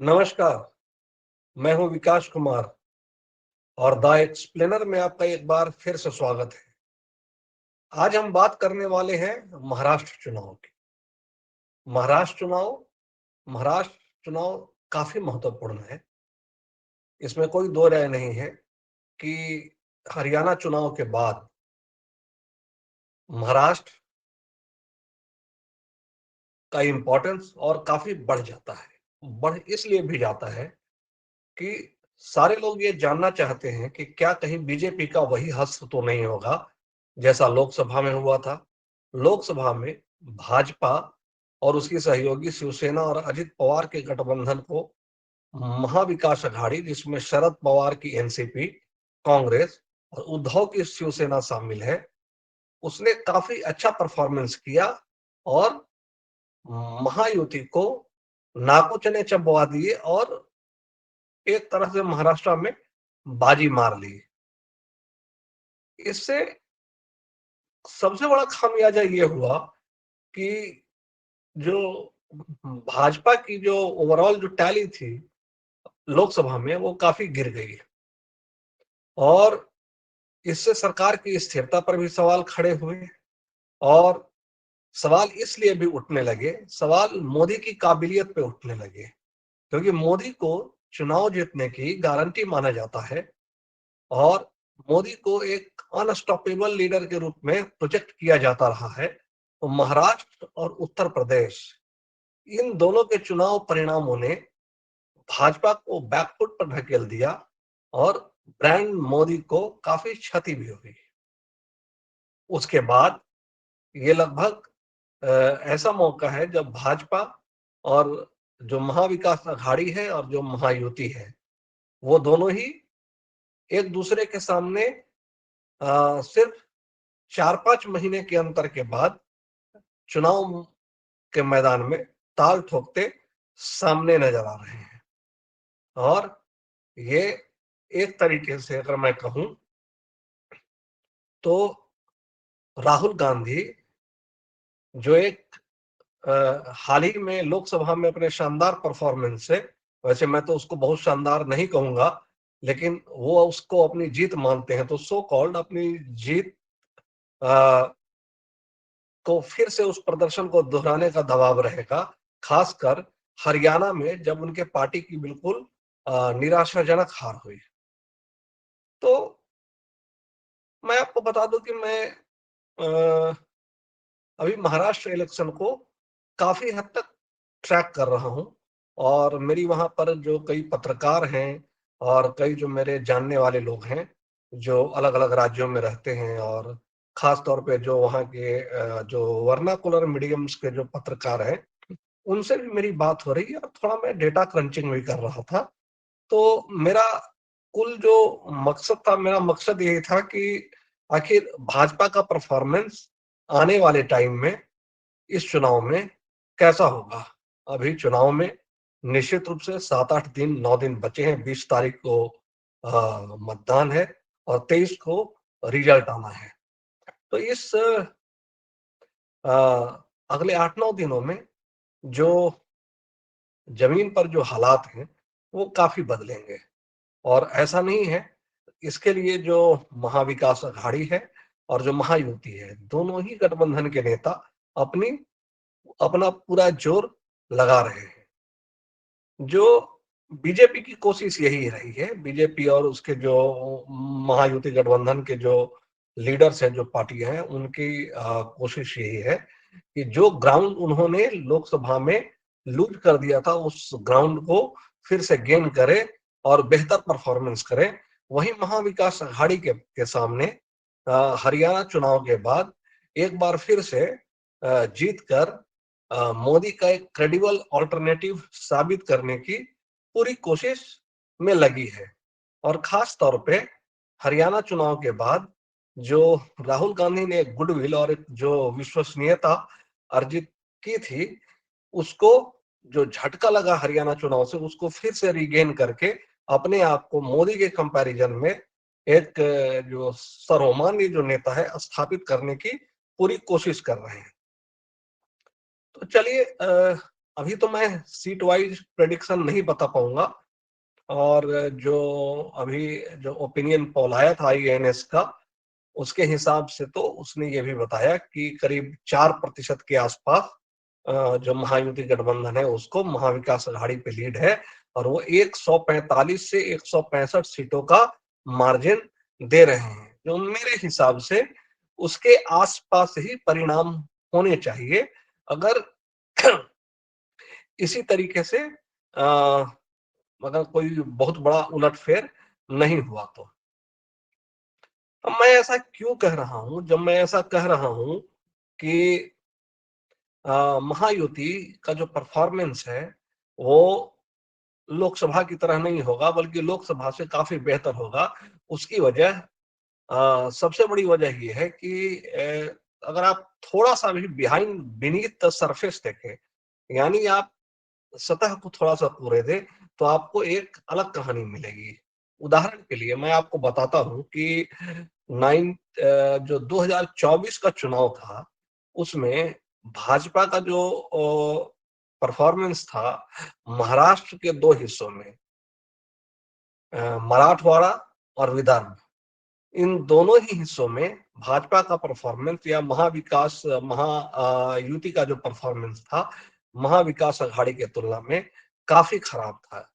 नमस्कार, मैं हूं विकास कुमार और द एक्सप्लेनर में आपका एक बार फिर से स्वागत है। आज हम बात करने वाले हैं महाराष्ट्र चुनाव की। महाराष्ट्र चुनाव महाराष्ट्र चुनाव काफी महत्वपूर्ण है। इसमें कोई दो राय नहीं है कि हरियाणा चुनाव के बाद महाराष्ट्र का इम्पोर्टेंस और काफी बढ़ जाता है। बढ़ इसलिए भी जाता है कि सारे लोग ये जानना चाहते हैं कि क्या कहीं बीजेपी का वही हश्र तो नहीं होगा जैसा लोकसभा में हुआ था। लोकसभा में भाजपा और उसकी सहयोगी शिवसेना और अजित पवार के गठबंधन को महाविकास अघाड़ी, जिसमें शरद पवार की एनसीपी, कांग्रेस और उद्धव की शिवसेना शामिल है, उसने काफी अच्छा परफॉर्मेंस किया और महायुति को नाको चने चबवा दिए और एक तरह से महाराष्ट्र में बाजी मार ली। इससे सबसे बड़ा खामियाजा ये हुआ कि जो भाजपा की जो ओवरऑल जो टैली थी लोकसभा में, वो काफी गिर गई और इससे सरकार की स्थिरता पर भी सवाल खड़े हुए। और सवाल इसलिए भी उठने लगे, सवाल मोदी की काबिलियत पे उठने लगे, क्योंकि मोदी को चुनाव जीतने की गारंटी माना जाता है और मोदी को एक अनस्टॉपेबल लीडर के रूप में प्रोजेक्ट किया जाता रहा है। तो महाराष्ट्र और उत्तर प्रदेश, इन दोनों के चुनाव परिणामों ने भाजपा को बैकफुट पर ढकेल दिया और ब्रांड मोदी को काफी क्षति भी हुई। उसके बाद ये लगभग ऐसा मौका है जब भाजपा और जो महाविकास अघाड़ी है और जो महायुति है, वो दोनों ही एक दूसरे के सामने सिर्फ 4-5 महीने के अंतर के बाद चुनाव के मैदान में ताल ठोकते सामने नजर आ रहे हैं। और ये एक तरीके से अगर मैं कहूं तो राहुल गांधी, जो एक हाल ही में लोकसभा में अपने शानदार परफॉर्मेंस से, वैसे मैं तो उसको बहुत शानदार नहीं कहूंगा, लेकिन वो उसको अपनी जीत मानते हैं, तो सो कॉल्ड अपनी जीत को फिर से उस प्रदर्शन को दोहराने का दबाव रहेगा, खासकर हरियाणा में जब उनके पार्टी की बिल्कुल निराशाजनक हार हुई। तो मैं आपको बता दूं कि मैं अ, अभी महाराष्ट्र इलेक्शन को काफी हद तक ट्रैक कर रहा हूं और मेरी वहां पर जो कई पत्रकार हैं और कई जो मेरे जानने वाले लोग हैं जो अलग अलग राज्यों में रहते हैं, और खास तौर पे जो वहाँ के जो वर्नाकुलर मीडियम्स के जो पत्रकार हैं, उनसे भी मेरी बात हो रही है और थोड़ा मैं डेटा क्रंचिंग भी कर रहा था। तो मेरा कुल जो मकसद था, मेरा मकसद यही था कि आखिर भाजपा का परफॉर्मेंस आने वाले टाइम में इस चुनाव में कैसा होगा। अभी चुनाव में निश्चित रूप से 7-8 दिन, 9 दिन बचे हैं। 20 तारीख को मतदान है और 23 को रिजल्ट आना है। तो इस अ, अगले 8-9 दिनों में जो जमीन पर जो हालात हैं वो काफी बदलेंगे। और ऐसा नहीं है, इसके लिए जो महाविकास अघाड़ी है और जो महायुति है, दोनों ही गठबंधन के नेता अपनी अपना पूरा जोर लगा रहे हैं। जो बीजेपी की कोशिश यही रही है, बीजेपी और उसके जो महायुति गठबंधन के जो लीडर्स हैं, जो पार्टियां हैं, उनकी कोशिश यही है कि जो ग्राउंड उन्होंने लोकसभा में लूज कर दिया था, उस ग्राउंड को फिर से गेन करे और बेहतर परफॉर्मेंस करे। वही महाविकास अघाड़ी के सामने हरियाणा चुनाव के बाद एक बार फिर से जीत कर मोदी का एक क्रेडिबल ऑल्टरनेटिव साबित करने की पूरी कोशिश में लगी है। और खास तौर पे हरियाणा चुनाव के बाद जो राहुल गांधी ने एक गुडविल और एक जो विश्वसनीयता अर्जित की थी, उसको जो झटका लगा हरियाणा चुनाव से, उसको फिर से रिगेन करके अपने आप को मोदी के कंपैरिजन में एक जो सर्वमान्य जो नेता है स्थापित करने की पूरी कोशिश कर रहे हैं। तो चलिए, अभी तो मैं सीट वाइज प्रेडिक्शन नहीं बता पाऊंगा, और जो अभी जो ओपिनियन पोल आया था IANS का, उसके हिसाब से तो उसने ये भी बताया कि करीब 4% के आसपास जो महायुति गठबंधन है उसको महाविकास अघाड़ी पे लीड है, और वो 145 से 165 सीटों का मार्जिन दे रहे हैं, जो मेरे हिसाब से उसके आसपास ही परिणाम होने चाहिए, अगर इसी तरीके से अगर कोई बहुत बड़ा उलटफेर नहीं हुआ तो। अब मैं ऐसा क्यों कह रहा हूं? जब मैं ऐसा कह रहा हूं कि महायुति का जो परफॉर्मेंस है वो लोकसभा की तरह नहीं होगा, बल्कि लोकसभा से काफी बेहतर होगा। उसकी वजह सबसे बड़ी वजह ये है कि अगर आप थोड़ा सा भी बिहाइंड बीनीथ द सरफेस देखें, यानी आप सतह को थोड़ा सा पूरे दे, तो आपको एक अलग कहानी मिलेगी। उदाहरण के लिए मैं आपको बताता हूं कि जो 2024 का चुनाव था, उसमें भाजपा का जो परफॉर्मेंस था, महाराष्ट्र के दो हिस्सों में, मराठवाड़ा और विदर्भ, इन दोनों ही हिस्सों में भाजपा का परफॉर्मेंस या महाविकास महायुति का जो परफॉर्मेंस था, महाविकास अघाड़ी के तुलना में काफी खराब था।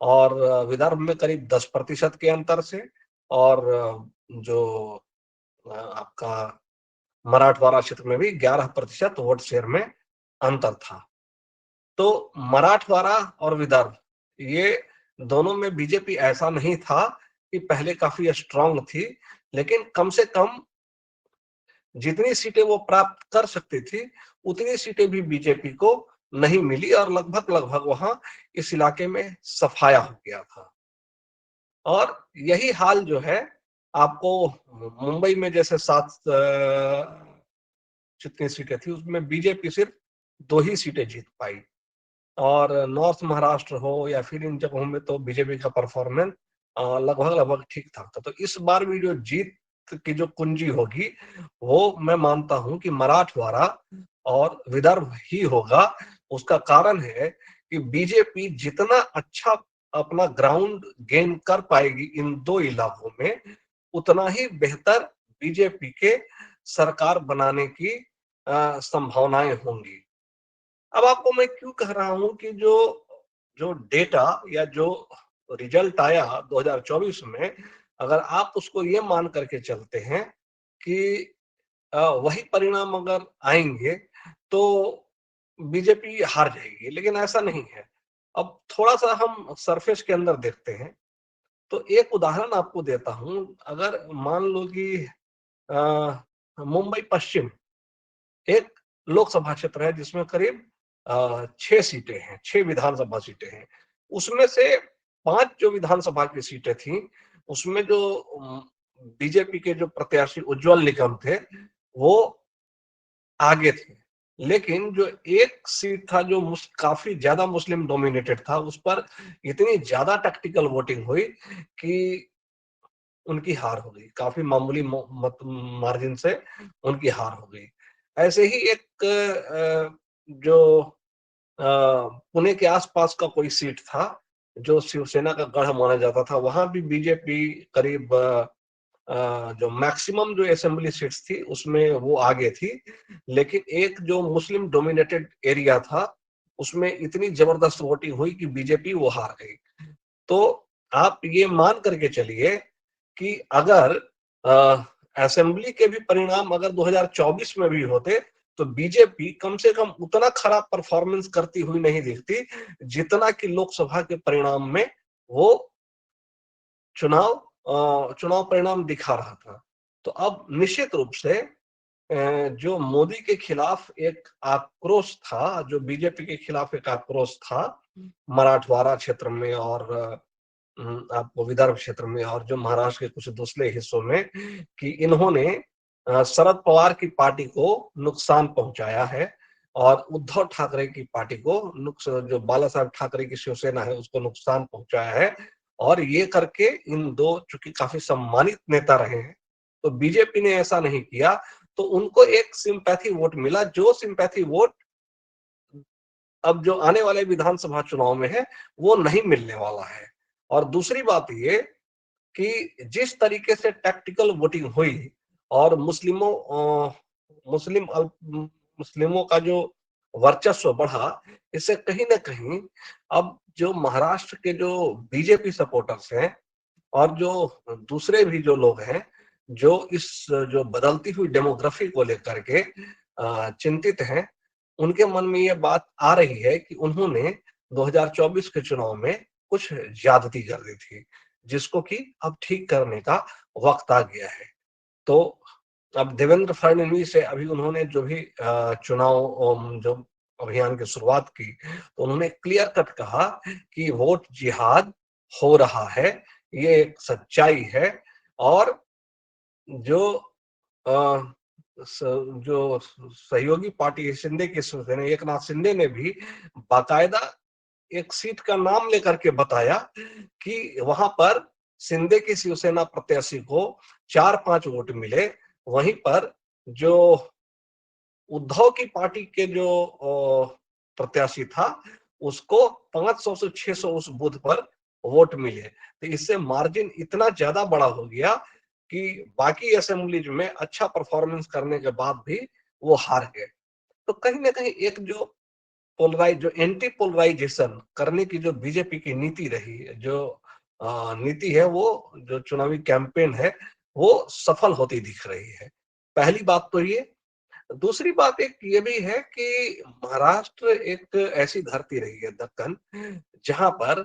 और विदर्भ में करीब 10% के अंतर से, और जो आपका मराठवाड़ा क्षेत्र में भी 11% वोट शेयर में अंतर था। तो मराठवाड़ा और विदर्भ, ये दोनों में बीजेपी ऐसा नहीं था कि पहले काफी स्ट्रांग थी, लेकिन कम से कम जितनी सीटें वो प्राप्त कर सकती थी, उतनी सीटें भी बीजेपी को नहीं मिली, और लगभग लगभग वहां इस इलाके में सफाया हो गया था। और यही हाल जो है आपको मुंबई में, जैसे 7 जितनी सीटें थी उसमें बीजेपी सिर्फ 2 ही सीटें जीत पाई, और नॉर्थ महाराष्ट्र हो या फिर इन जगहों में तो बीजेपी का परफॉर्मेंस लगभग लगभग ठीक ठाक था। तो इस बार भी जो जीत की जो कुंजी होगी, वो मैं मानता हूं कि मराठवाड़ा और विदर्भ ही होगा। उसका कारण है कि बीजेपी जितना अच्छा अपना ग्राउंड गेन कर पाएगी इन दो इलाकों में, उतना ही बेहतर बीजेपी के सरकार बनाने की संभावनाएं होंगी। अब आपको मैं क्यों कह रहा हूं कि जो जो डेटा या जो रिजल्ट आया 2024 में, अगर आप उसको ये मान करके चलते हैं कि वही परिणाम अगर आएंगे तो बीजेपी हार जाएगी, लेकिन ऐसा नहीं है। अब थोड़ा सा हम सरफेस के अंदर देखते हैं, तो एक उदाहरण आपको देता हूं। अगर मान लो कि मुंबई पश्चिम एक लोकसभा क्षेत्र है जिसमें करीब 6 सीटें हैं, 6 विधानसभा सीटें हैं। उसमें से 5 जो विधानसभा की सीटें थी, उसमें जो बीजेपी के जो प्रत्याशी उज्जवल निकम थे, वो आगे थे। लेकिन जो एक सीट था जो काफी ज्यादा मुस्लिम डोमिनेटेड था, उस पर इतनी ज्यादा टैक्टिकल वोटिंग हुई कि उनकी हार हो गई, काफी मामूली मत मार्जिन से उनकी हार हो गई। ऐसे ही एक जो पुणे के आसपास का कोई सीट था जो शिवसेना का गढ़ माना जाता था, वहां भी बीजेपी करीब जो मैक्सिमम जो असेंबली सीट्स थी उसमें वो आगे थी। लेकिन एक जो मुस्लिम डोमिनेटेड एरिया था, उसमें इतनी जबरदस्त वोटिंग हुई कि बीजेपी वो हार गई। तो आप ये मान करके चलिए कि अगर असेंबली के भी परिणाम अगर 2024 में भी होते, तो बीजेपी कम से कम उतना खराब परफॉर्मेंस करती हुई नहीं दिखती, जितना कि लोकसभा के परिणाम में वो चुनाव परिणाम दिखा रहा था। तो अब निश्चित रूप से जो मोदी के खिलाफ एक आक्रोश था, जो बीजेपी के खिलाफ एक आक्रोश था मराठवाड़ा क्षेत्र में, और आपको विदर्भ क्षेत्र में, और जो महाराष्ट्र के कुछ दूसरे हिस्सों में, कि इन्होंने शरद पवार की पार्टी को नुकसान पहुंचाया है, और उद्धव ठाकरे की पार्टी को जो बाला साहब ठाकरे की शिवसेना है उसको नुकसान पहुंचाया है। और ये करके इन दो, चूंकि काफी सम्मानित नेता रहे हैं, तो बीजेपी ने ऐसा नहीं किया, तो उनको एक सिंपैथी वोट मिला, जो सिंपैथी वोट अब जो आने वाले विधानसभा चुनाव में है वो नहीं मिलने वाला है। और दूसरी बात ये कि जिस तरीके से टैक्टिकल वोटिंग हुई और मुस्लिम मुस्लिमों का जो वर्चस्व बढ़ा, इससे कहीं ना कहीं अब जो महाराष्ट्र के जो बीजेपी सपोर्टर्स हैं और जो दूसरे भी जो लोग हैं जो इस जो बदलती हुई डेमोग्राफी को लेकर के चिंतित हैं, उनके मन में ये बात आ रही है कि उन्होंने 2024 के चुनाव में कुछ ज्यादती कर दी थी, जिसको कि अब ठीक करने का वक्त आ गया है। तो अब देवेंद्र फडणवीस से अभी उन्होंने जो भी चुनाव जो अभियान की शुरुआत की, तो उन्होंने क्लियर कट कहा कि वोट जिहाद हो रहा है, ये एक सच्चाई है। और जो अ, जो सहयोगी पार्टी शिंदे की शिवसेना एक नाथ शिंदे ने भी बाकायदा एक सीट का नाम लेकर के बताया कि वहां पर शिंदे की शिवसेना प्रत्याशी को 4-5 वोट मिले, वहीं पर जो उद्धव की पार्टी के जो प्रत्याशी था उसको 500 से 600 उस बूथ पर वोट मिले। तो इससे मार्जिन इतना ज्यादा बड़ा हो गया कि बाकी असेंबलीज में अच्छा परफॉर्मेंस करने के बाद भी वो हार गए। तो कहीं ना कहीं एक जो एंटी पोलराइजेशन करने की जो बीजेपी की नीति रही, जो नीति है, वो जो चुनावी कैंपेन है वो सफल होती दिख रही है। पहली बात तो ये। दूसरी बात एक ये भी है कि महाराष्ट्र एक ऐसी धरती रही है, दक्कन, जहां पर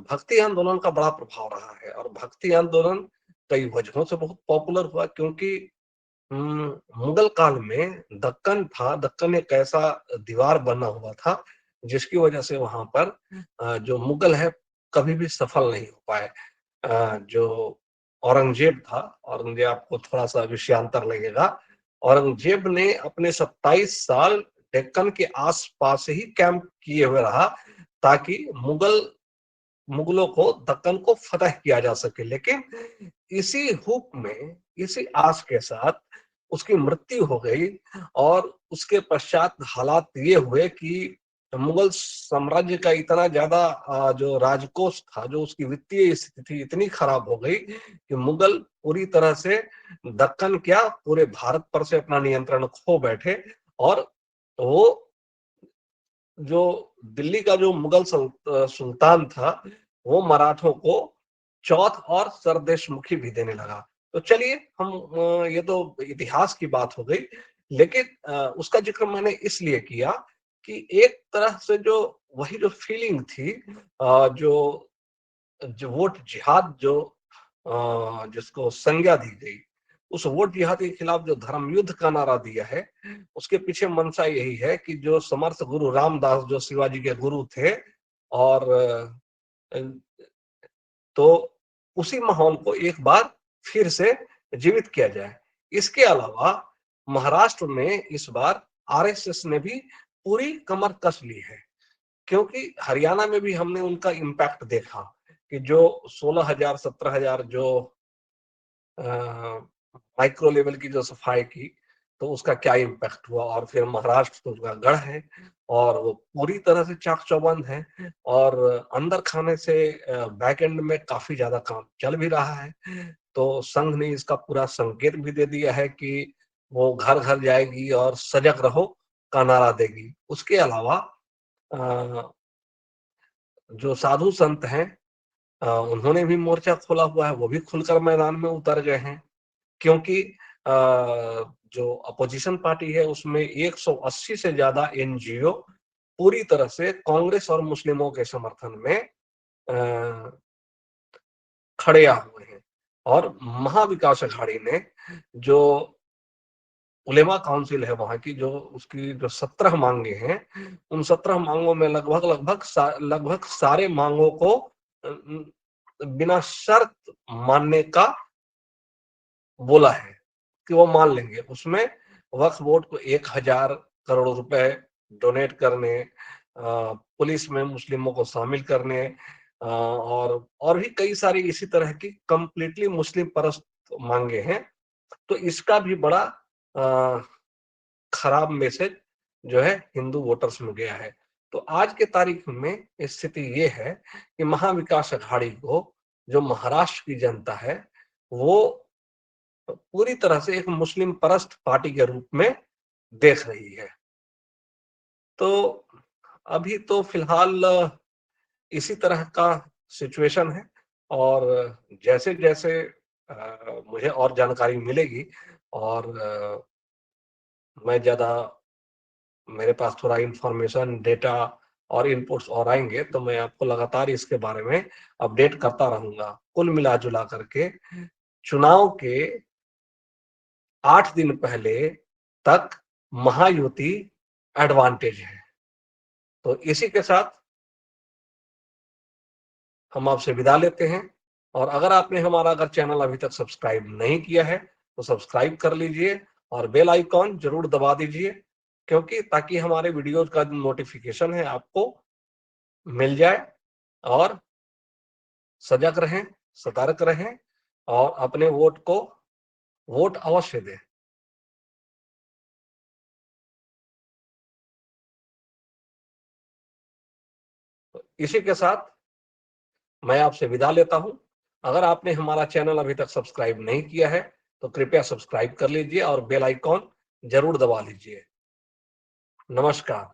भक्ति आंदोलन का बड़ा प्रभाव रहा है। और भक्ति आंदोलन कई वजहों से बहुत पॉपुलर हुआ, क्योंकि मुगल काल में दक्कन था, दक्कन एक ऐसा दीवार बना हुआ था जिसकी वजह से वहां पर जो मुगल है कभी भी सफल नहीं हो पाए। जो औरंगजेब था, औरंगजेब आपको थोड़ा सा विषयांतर लगेगा, औरंगजेब ने अपने 27 साल डेक्कन के आसपास ही कैंप किए हुए रहा ताकि मुगलों को दक्कन को फतह किया जा सके। लेकिन इसी हुक में, इसी आस के साथ उसकी मृत्यु हो गई। और उसके पश्चात हालात ये हुए कि मुगल साम्राज्य का इतना ज्यादा जो राजकोष था, जो उसकी वित्तीय स्थिति इतनी खराब हो गई कि मुगल पूरी तरह से दक्कन क्या पूरे भारत पर से अपना नियंत्रण खो बैठे। और वो जो दिल्ली का जो मुगल सुल्तान था, वो मराठों को चौथ और सरदेशमुखी भी देने लगा। तो चलिए हम ये तो इतिहास की बात हो गई, लेकिन उसका जिक्र मैंने इसलिए किया कि एक तरह से जो वही जो फीलिंग थी, जो जो वोट जिहाद जो जिसको संज्ञा दी गई, उस वोट जिहाद के खिलाफ जो धर्म युद्ध का नारा दिया है, उसके पीछे मंशा यही है कि जो समर्थ गुरु रामदास जो शिवाजी के गुरु थे, और तो उसी माहौल को एक बार फिर से जीवित किया जाए। इसके अलावा महाराष्ट्र में इस बार आरएसएस ने भी पूरी कमर कस ली है, क्योंकि हरियाणा में भी हमने उनका इम्पैक्ट देखा कि जो 16,000 17,000 जो माइक्रो लेवल की जो सफाई की, तो उसका क्या इम्पैक्ट हुआ। और फिर महाराष्ट्र तो उसका गढ़ है और वो पूरी तरह से चाक चौबंद है। और अंदर खाने से बैक एंड में काफी ज्यादा काम चल भी रहा है। तो संघ ने इसका पूरा संकेत भी दे दिया है कि वो घर घर जाएगी और सजग रहो का नारा देगी। उसके अलावा अ, जो साधु संत हैं, उन्होंने भी मोर्चा खोला हुआ है, वो भी खुलकर मैदान में उतर गए हैं। क्योंकि जो अपोजिशन पार्टी है उसमें 180 से ज्यादा एनजीओ पूरी तरह से कांग्रेस और मुस्लिमों के समर्थन में खड़े हुए हैं। और महाविकास अघाड़ी ने जो उलेमा काउंसिल है वहां की, जो उसकी जो 17 मांगे हैं, उन 17 मांगों में लगभग सारे मांगों को बिना शर्त मानने का बोला है कि वो मान लेंगे। उसमें वक्फ बोर्ड को 1,000 करोड़ रुपए डोनेट करने, पुलिस में मुस्लिमों को शामिल करने, और भी कई सारी इसी तरह की कंप्लीटली मुस्लिम परस्त मांगे हैं। तो इसका भी बड़ा खराब मैसेज जो है हिंदू वोटर्स में गया है। तो आज के तारीख में स्थिति ये है कि महाविकास अघाड़ी को जो महाराष्ट्र की जनता है वो पूरी तरह से एक मुस्लिम परस्त पार्टी के रूप में देख रही है। तो अभी तो फिलहाल इसी तरह का सिचुएशन है और जैसे जैसे मुझे और जानकारी मिलेगी और मैं ज्यादा मेरे पास थोड़ा इंफॉर्मेशन डेटा और इनपुट्स और आएंगे तो मैं आपको लगातार इसके बारे में अपडेट करता रहूंगा। कुल मिला जुला करके चुनाव के 8 दिन पहले तक महायुति एडवांटेज है। तो इसी के साथ हम आपसे विदा लेते हैं और अगर आपने हमारा चैनल अभी तक सब्सक्राइब नहीं किया है तो सब्सक्राइब कर लीजिए और बेल आइकॉन जरूर दबा दीजिए, क्योंकि ताकि हमारे वीडियोज का नोटिफिकेशन है आपको मिल जाए और सजग रहें, सतर्क रहें और अपने वोट अवश्य दें। तो इसी के साथ मैं आपसे विदा लेता हूं। अगर आपने हमारा चैनल अभी तक सब्सक्राइब नहीं किया है तो कृपया सब्सक्राइब कर लीजिए और बेल आइकॉन जरूर दबा लीजिए। नमस्कार।